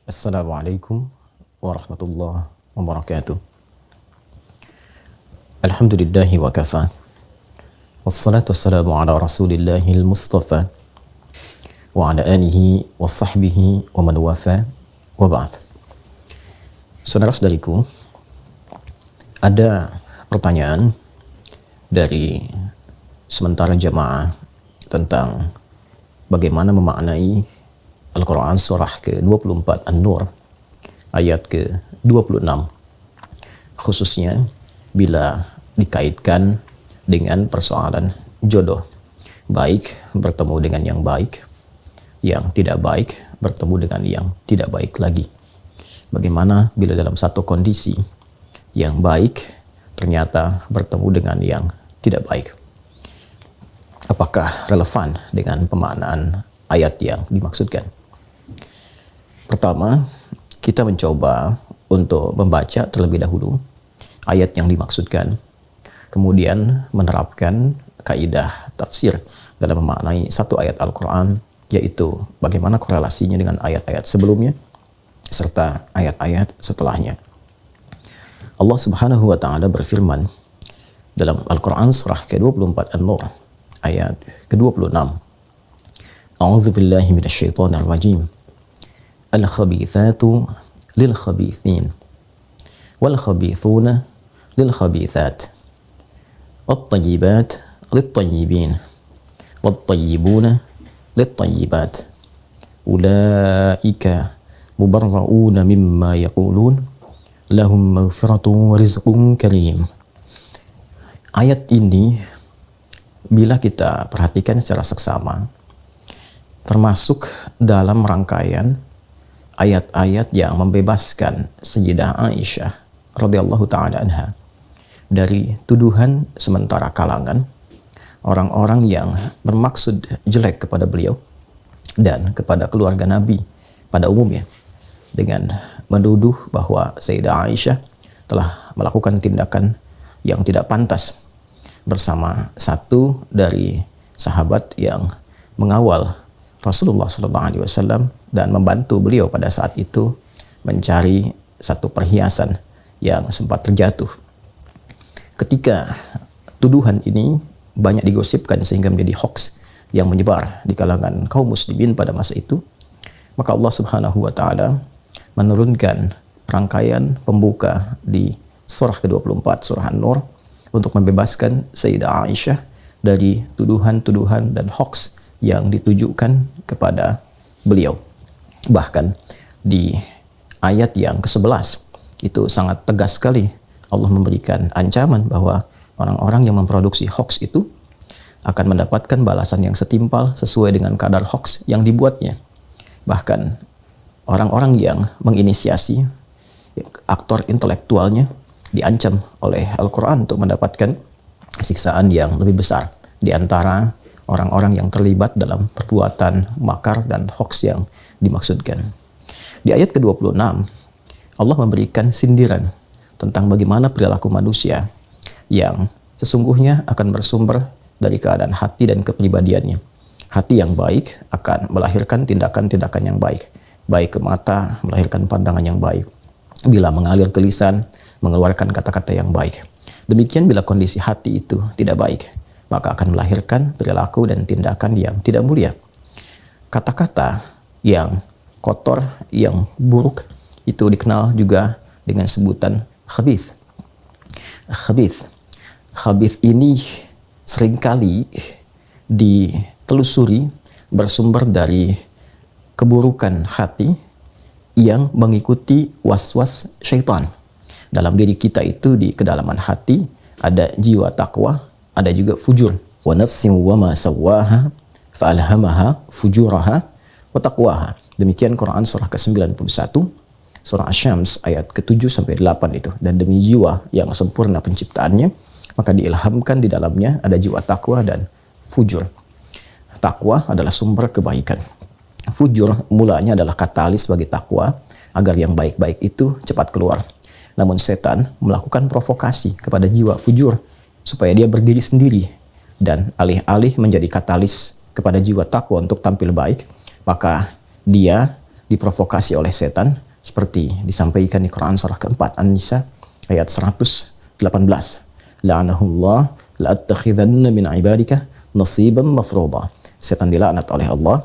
Assalamualaikum warahmatullahi wabarakatuh. Alhamdulillahi wa kafa. Wassalatu wassalamu ala rasulillahil mustafa wa ala alihi wa sahbihi wa man wafa wa ba'd. Saudara-saudariku, ada pertanyaan dari sementara jamaah tentang bagaimana memaknai Al-Quran surah ke-24 An-Nur ayat ke-26, khususnya bila dikaitkan dengan persoalan jodoh, baik bertemu dengan yang baik, yang tidak baik bertemu dengan yang tidak baik lagi. Bagaimana bila dalam satu kondisi yang baik ternyata bertemu dengan yang tidak baik? Apakah relevan dengan pemaknaan ayat yang dimaksudkan? Pertama, kita mencoba untuk membaca terlebih dahulu ayat yang dimaksudkan, kemudian menerapkan kaidah tafsir dalam memaknai satu ayat Al-Quran, yaitu bagaimana korelasinya dengan ayat-ayat sebelumnya serta ayat-ayat setelahnya. Allah Subhanahu wa Ta'ala berfirman dalam Al-Quran surah ke-24 An-Nur ayat ke-26, A'udzu billahi minasyaitonir rajim. Al-khabithatu lil-khabithin wal-khabithuna lil-khabithat wat-tayyibat lit-tayyibin wat-tayyibuna lit-tayyibat ulaika mubarra'una mimma yaqulun lahum maghfiratun wa rizqun karim. Ayat ini bila kita perhatikan secara seksama termasuk dalam rangkaian ayat-ayat yang membebaskan Sayyidah Aisyah radhiyallahu taala anha dari tuduhan sementara kalangan orang-orang yang bermaksud jelek kepada beliau dan kepada keluarga Nabi pada umumnya, dengan menuduh bahwa Sayyidah Aisyah telah melakukan tindakan yang tidak pantas bersama satu dari sahabat yang mengawal Rasulullah SAW dan membantu beliau pada saat itu mencari satu perhiasan yang sempat terjatuh. Ketika tuduhan ini banyak digosipkan sehingga menjadi hoax yang menyebar di kalangan kaum muslimin pada masa itu, maka Allah Subhanahu wa Ta'ala menurunkan rangkaian pembuka di surah ke-24 surah An-Nur untuk membebaskan Sayyidah Aisyah dari tuduhan-tuduhan dan hoax yang ditujukan kepada beliau. Bahkan di ayat yang ke-11 itu sangat tegas sekali Allah memberikan ancaman bahwa orang-orang yang memproduksi hoax itu akan mendapatkan balasan yang setimpal sesuai dengan kadar hoax yang dibuatnya. Bahkan orang-orang yang menginisiasi, aktor intelektualnya, diancam oleh Al-Quran untuk mendapatkan siksaan yang lebih besar di antara orang-orang yang terlibat dalam perbuatan makar dan hoax yang dimaksudkan. Di ayat ke-26, Allah memberikan sindiran tentang bagaimana perilaku manusia yang sesungguhnya akan bersumber dari keadaan hati dan kepribadiannya. Hati yang baik akan melahirkan tindakan-tindakan yang baik. Baik ke mata, melahirkan pandangan yang baik. Bila mengalir ke lisan, mengeluarkan kata-kata yang baik. Demikian bila kondisi hati itu tidak baik, maka akan melahirkan perilaku dan tindakan yang tidak mulia. Kata-kata yang kotor, yang buruk, itu dikenal juga dengan sebutan khabith. Khabith ini seringkali ditelusuri bersumber dari keburukan hati yang mengikuti was-was syaitan. Dalam diri kita itu, di kedalaman hati, ada jiwa takwa, ada juga fujur. Wa nafsin wa ma sawwaha fa'alhamaha fujuraha wa taqwaha. Demikian Quran surah ke-91, surah Asy-Syams ayat ke-7 sampai 8 itu. Dan demi jiwa yang sempurna penciptaannya, maka diilhamkan di dalamnya ada jiwa takwa dan fujur. Takwa adalah sumber kebaikan. Fujur mulanya adalah katalis bagi takwa agar yang baik-baik itu cepat keluar. Namun setan melakukan provokasi kepada jiwa fujur supaya dia berdiri sendiri, dan alih-alih menjadi katalis kepada jiwa takwa untuk tampil baik, maka dia diprovokasi oleh setan seperti disampaikan di Quran surah keempat An-Nisa ayat 118. La'anahullah la'attakhidanna min ibadika nasiban mafruḍa. Setan dilaknat oleh Allah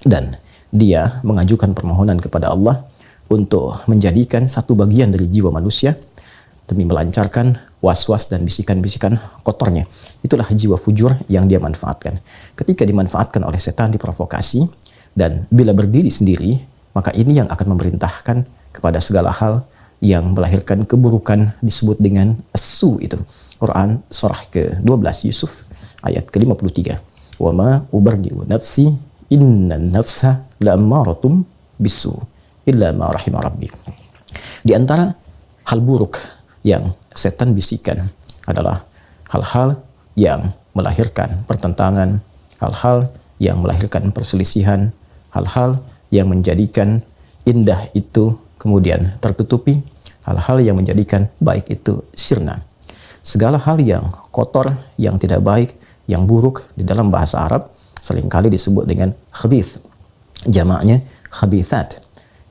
dan dia mengajukan permohonan kepada Allah untuk menjadikan satu bagian dari jiwa manusia demi melancarkan was-was dan bisikan-bisikan kotornya. Itulah jiwa fujur yang dia manfaatkan. Ketika dimanfaatkan oleh setan, diprovokasi, dan bila berdiri sendiri, maka ini yang akan memerintahkan kepada segala hal yang melahirkan keburukan, disebut dengan as-su itu. Quran surah ke-12 Yusuf ayat ke-53. Wa ma ubardi'u nafsi innan nafsa la'ammaratum bisu illa ma rahima rabbi. Di antara hal buruk yang setan bisikan adalah hal-hal yang melahirkan pertentangan, hal-hal yang melahirkan perselisihan, hal-hal yang menjadikan indah itu kemudian tertutupi, hal-hal yang menjadikan baik itu sirna. Segala hal yang kotor, yang tidak baik, yang buruk di dalam bahasa Arab seringkali disebut dengan khabith. Jamaknya khabithat.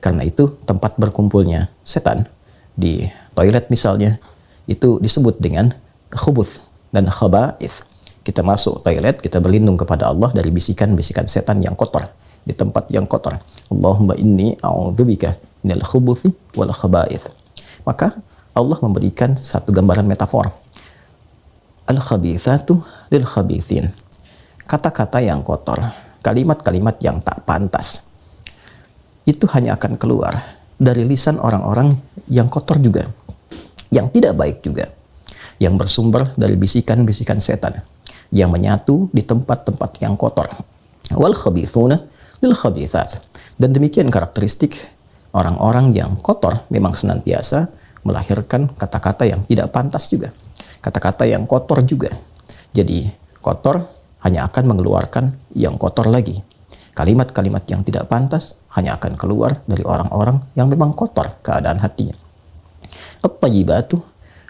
Karena itu tempat berkumpulnya setan di toilet misalnya itu disebut dengan khubuth dan khaba'ith. Kita masuk toilet, kita berlindung kepada Allah dari bisikan-bisikan setan yang kotor di tempat yang kotor. Allahumma inni a'udzubika minal khubuthi wal khaba'ith. Maka Allah memberikan satu gambaran metafor. Al-khabithatu lil khabithin. Kata-kata yang kotor, kalimat-kalimat yang tak pantas, itu hanya akan keluar dari lisan orang-orang yang kotor juga, yang tidak baik juga, yang bersumber dari bisikan-bisikan setan, yang menyatu di tempat-tempat yang kotor. Wal khabithuna lil khabithat. Dan demikian karakteristik orang-orang yang kotor memang senantiasa melahirkan kata-kata yang tidak pantas juga, kata-kata yang kotor juga. Jadi kotor hanya akan mengeluarkan yang kotor lagi. Kalimat-kalimat yang tidak pantas hanya akan keluar dari orang-orang yang memang kotor keadaan hatinya. At-tayyibatu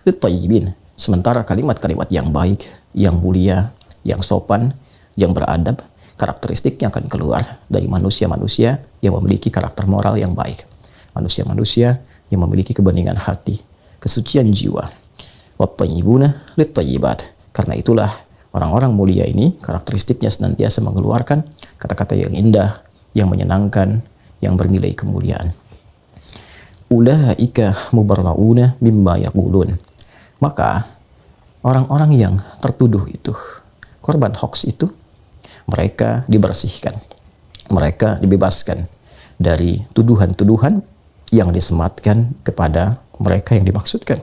lit-tayyibin. Sementara kalimat-kalimat yang baik, yang mulia, yang sopan, yang beradab, karakteristiknya akan keluar dari manusia-manusia yang memiliki karakter moral yang baik. Manusia-manusia yang memiliki kebeningan hati, kesucian jiwa. Wat-tayyibuna lit-tayyibat. Karena itulah orang-orang mulia ini karakteristiknya senantiasa mengeluarkan kata-kata yang indah, yang menyenangkan, yang bernilai kemuliaan. Ulaika mubarrauna mimma yaqulun. Maka orang-orang yang tertuduh itu, korban hoax itu, mereka dibersihkan, mereka dibebaskan dari tuduhan-tuduhan yang disematkan kepada mereka yang dimaksudkan.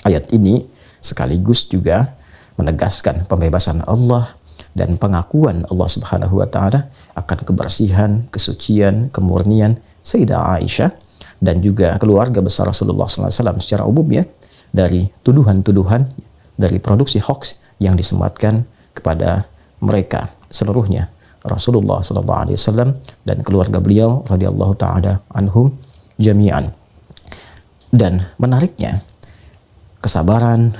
Ayat ini sekaligus juga menegaskan pembebasan Allah dan pengakuan Allah Subhanahu wa taala akan kebersihan, kesucian, kemurnian Sayyidah Aisyah dan juga keluarga besar Rasulullah SAW secara umum ya, dari tuduhan-tuduhan, dari produksi hoax yang disematkan kepada mereka seluruhnya, Rasulullah SAW dan keluarga beliau radhiyallahu taala anhum jami'an. Dan menariknya, kesabaran,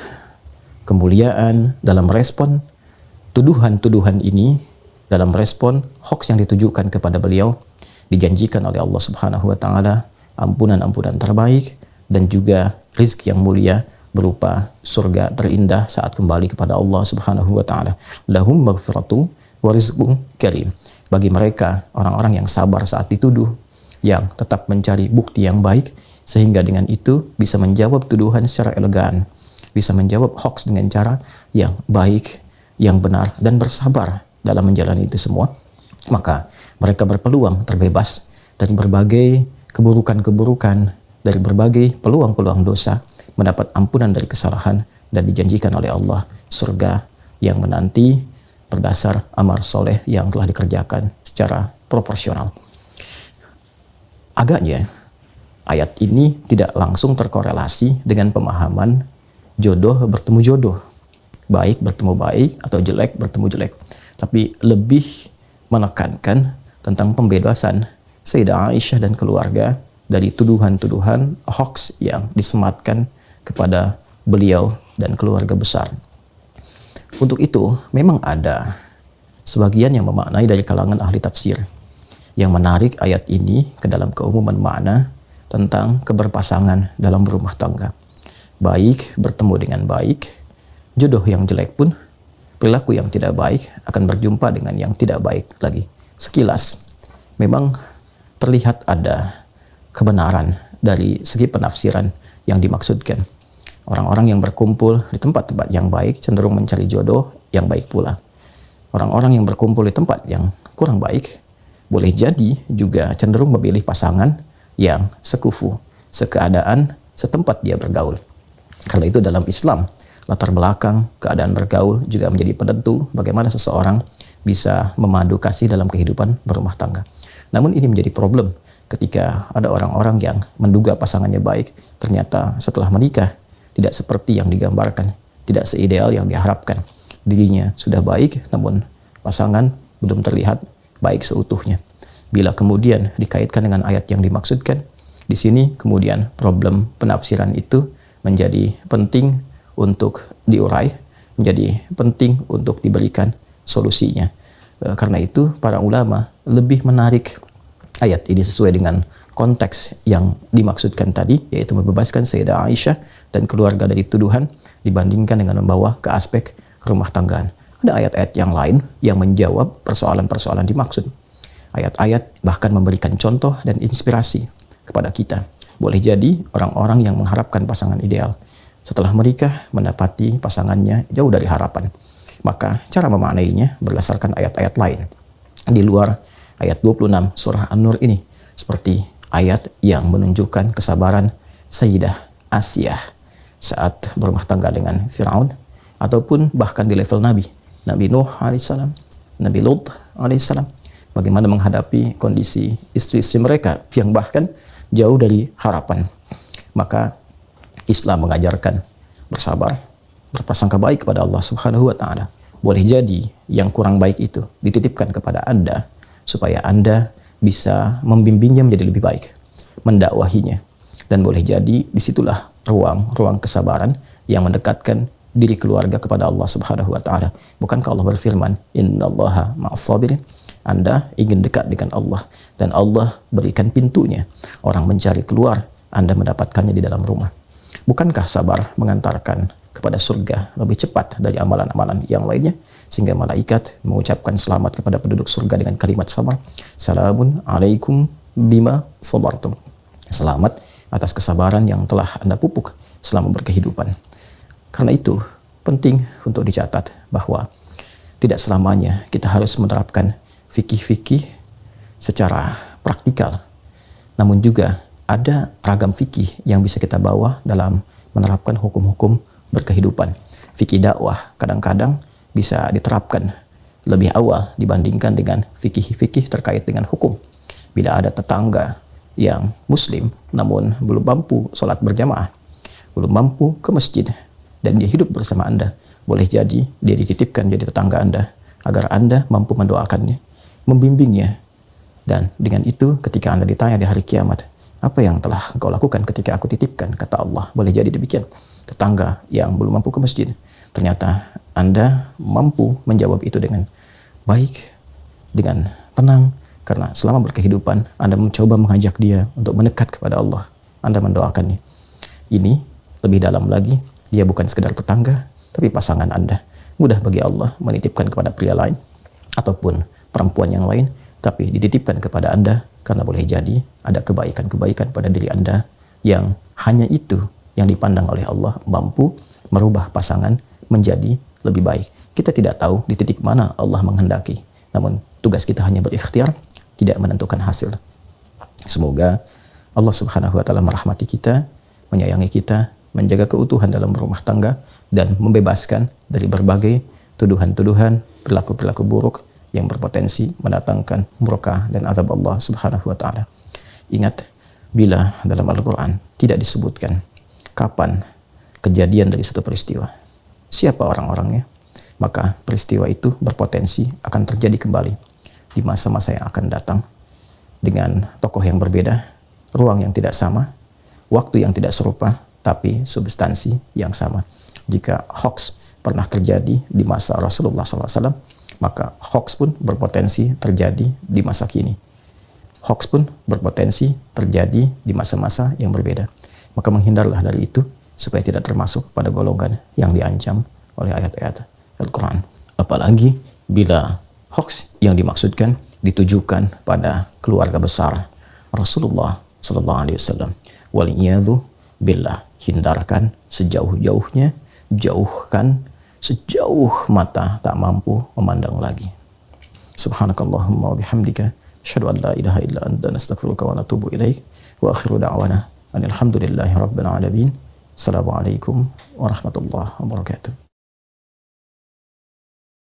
kemuliaan dalam respon tuduhan-tuduhan ini, dalam respon hoax yang ditujukan kepada beliau, dijanjikan oleh Allah Subhanahu wa taala ampunan-ampunan terbaik dan juga rizki yang mulia berupa surga terindah saat kembali kepada Allah Subhanahu wa taala. Lahum maghfiratu wa rizqun karim. Bagi mereka orang-orang yang sabar saat dituduh, yang tetap mencari bukti yang baik sehingga dengan itu bisa menjawab tuduhan secara elegan, bisa menjawab hoax dengan cara yang baik, yang benar, dan bersabar dalam menjalani itu semua, maka mereka berpeluang terbebas dari berbagai keburukan-keburukan, dari berbagai peluang-peluang dosa, mendapat ampunan dari kesalahan, dan dijanjikan oleh Allah surga yang menanti berdasar amal soleh yang telah dikerjakan secara proporsional. Agaknya ayat ini tidak langsung terkorelasi dengan pemahaman jodoh bertemu jodoh, baik bertemu baik atau jelek bertemu jelek, tapi lebih menekankan tentang pembebasan Sayyidah Aisyah dan keluarga dari tuduhan-tuduhan hoax yang disematkan kepada beliau dan keluarga besar. Untuk itu memang ada sebagian yang memaknai dari kalangan ahli tafsir Yang menarik ayat ini ke dalam keumuman makna tentang keberpasangan dalam berumah tangga. Baik bertemu dengan baik, jodoh yang jelek pun, perilaku yang tidak baik akan berjumpa dengan yang tidak baik lagi. Sekilas, memang terlihat ada kebenaran dari segi penafsiran yang dimaksudkan. Orang-orang yang berkumpul di tempat-tempat yang baik cenderung mencari jodoh yang baik pula. Orang-orang yang berkumpul di tempat yang kurang baik boleh jadi juga cenderung memilih pasangan yang sekufu, sekeadaan, setempat dia bergaul. Karena itu dalam Islam, latar belakang keadaan bergaul juga menjadi penentu bagaimana seseorang bisa memadu kasih dalam kehidupan berumah tangga. Namun ini menjadi problem ketika ada orang-orang yang menduga pasangannya baik, ternyata setelah menikah tidak seperti yang digambarkan, tidak seideal yang diharapkan. Dirinya sudah baik, namun pasangan belum terlihat baik seutuhnya. Bila kemudian dikaitkan dengan ayat yang dimaksudkan, di sini kemudian problem penafsiran itu menjadi penting untuk diurai, menjadi penting untuk diberikan solusinya. Karena itu para ulama lebih menarik ayat ini sesuai dengan konteks yang dimaksudkan tadi, yaitu membebaskan Sayyidah Aisyah dan keluarga dari tuduhan, dibandingkan dengan membawa ke aspek rumah tanggaan. Ada ayat-ayat yang lain yang menjawab persoalan-persoalan dimaksud. Ayat-ayat bahkan memberikan contoh dan inspirasi kepada kita. Boleh jadi orang-orang yang mengharapkan pasangan ideal setelah menikah mendapati pasangannya jauh dari harapan. Maka cara memaknainya berdasarkan ayat-ayat lain di luar ayat 26 surah An-Nur ini, seperti ayat yang menunjukkan kesabaran Sayyidah Asiyah saat berumah tangga dengan Firaun, ataupun bahkan di level Nabi Nuh alaihissalam, Nabi Lut alaihissalam, bagaimana menghadapi kondisi istri-istri mereka yang bahkan jauh dari harapan. Maka Islam mengajarkan bersabar, berprasangka baik kepada Allah Subhanahu wa taala. Boleh jadi yang kurang baik itu dititipkan kepada Anda supaya Anda bisa membimbingnya menjadi lebih baik, mendakwahinya. Dan boleh jadi disitulah ruang kesabaran yang mendekatkan diri keluarga kepada Allah Subhanahu wa taala. Bukankah Allah berfirman, "Innallaha ma'as-sabirin"? Anda ingin dekat dengan Allah dan Allah berikan pintunya. Orang mencari keluar, Anda mendapatkannya di dalam rumah. Bukankah sabar mengantarkan kepada surga lebih cepat dari amalan-amalan yang lainnya, sehingga malaikat mengucapkan selamat kepada penduduk surga dengan kalimat sabar, "Salamun alaikum bima sabartum." Selamat atas kesabaran yang telah Anda pupuk selama berkehidupan. Karena itu penting untuk dicatat bahwa tidak selamanya kita harus menerapkan fikih-fikih secara praktikal, namun juga ada ragam fikih yang bisa kita bawa dalam menerapkan hukum-hukum berkehidupan. Fikih dakwah kadang-kadang bisa diterapkan lebih awal dibandingkan dengan fikih-fikih terkait dengan hukum. Bila ada tetangga yang muslim namun belum mampu sholat berjamaah, belum mampu ke masjid, dan dia hidup bersama Anda, boleh jadi dia dititipkan jadi tetangga Anda agar Anda mampu mendoakannya, membimbingnya. Dan dengan itu ketika Anda ditanya di hari kiamat, apa yang telah engkau lakukan ketika aku titipkan? Kata Allah, boleh jadi demikian. Tetangga yang belum mampu ke masjid, ternyata Anda mampu menjawab itu dengan baik, dengan tenang, karena selama berkehidupan Anda mencoba mengajak dia untuk mendekat kepada Allah. Anda mendoakannya. Ini lebih dalam lagi, dia bukan sekedar tetangga, tapi pasangan Anda. Mudah bagi Allah menitipkan kepada pria lain ataupun perempuan yang lain, tapi dititipkan kepada Anda karena boleh jadi ada kebaikan-kebaikan pada diri Anda yang hanya itu yang dipandang oleh Allah mampu merubah pasangan menjadi lebih baik. Kita tidak tahu di titik mana Allah menghendaki, namun tugas kita hanya berikhtiar, tidak menentukan hasil. Semoga Allah Subhanahu wa taala merahmati kita, menyayangi kita, menjaga keutuhan dalam rumah tangga, dan membebaskan dari berbagai tuduhan-tuduhan, perilaku-perilaku buruk yang berpotensi mendatangkan murka dan azab Allah Subhanahu wa taala. Ingat, bila dalam Al-Qur'an tidak disebutkan kapan kejadian dari satu peristiwa, siapa orang-orangnya, maka peristiwa itu berpotensi akan terjadi kembali di masa-masa yang akan datang dengan tokoh yang berbeda, ruang yang tidak sama, waktu yang tidak serupa, tapi substansi yang sama. Jika hoax pernah terjadi di masa Rasulullah SAW, maka hoax pun berpotensi terjadi di masa kini. Hoax pun berpotensi terjadi di masa-masa yang berbeda. Maka menghindarlah dari itu supaya tidak termasuk pada golongan yang diancam oleh ayat-ayat Al-Quran. Apalagi bila hoax yang dimaksudkan ditujukan pada keluarga besar Rasulullah Sallallahu Alaihi Wasallam. Waliyadzu billah, hindarkan sejauh-jauhnya, jauhkan sejauh mata tak mampu memandang lagi. Subhanakallahumma wa bihamdika asyhadu an la ilaha illa anta nastaghfiruka wa natubu ilaik wa akhiru da'wana alhamdulillahi rabbil alamin. Assalamualaikum warahmatullahi wabarakatuh.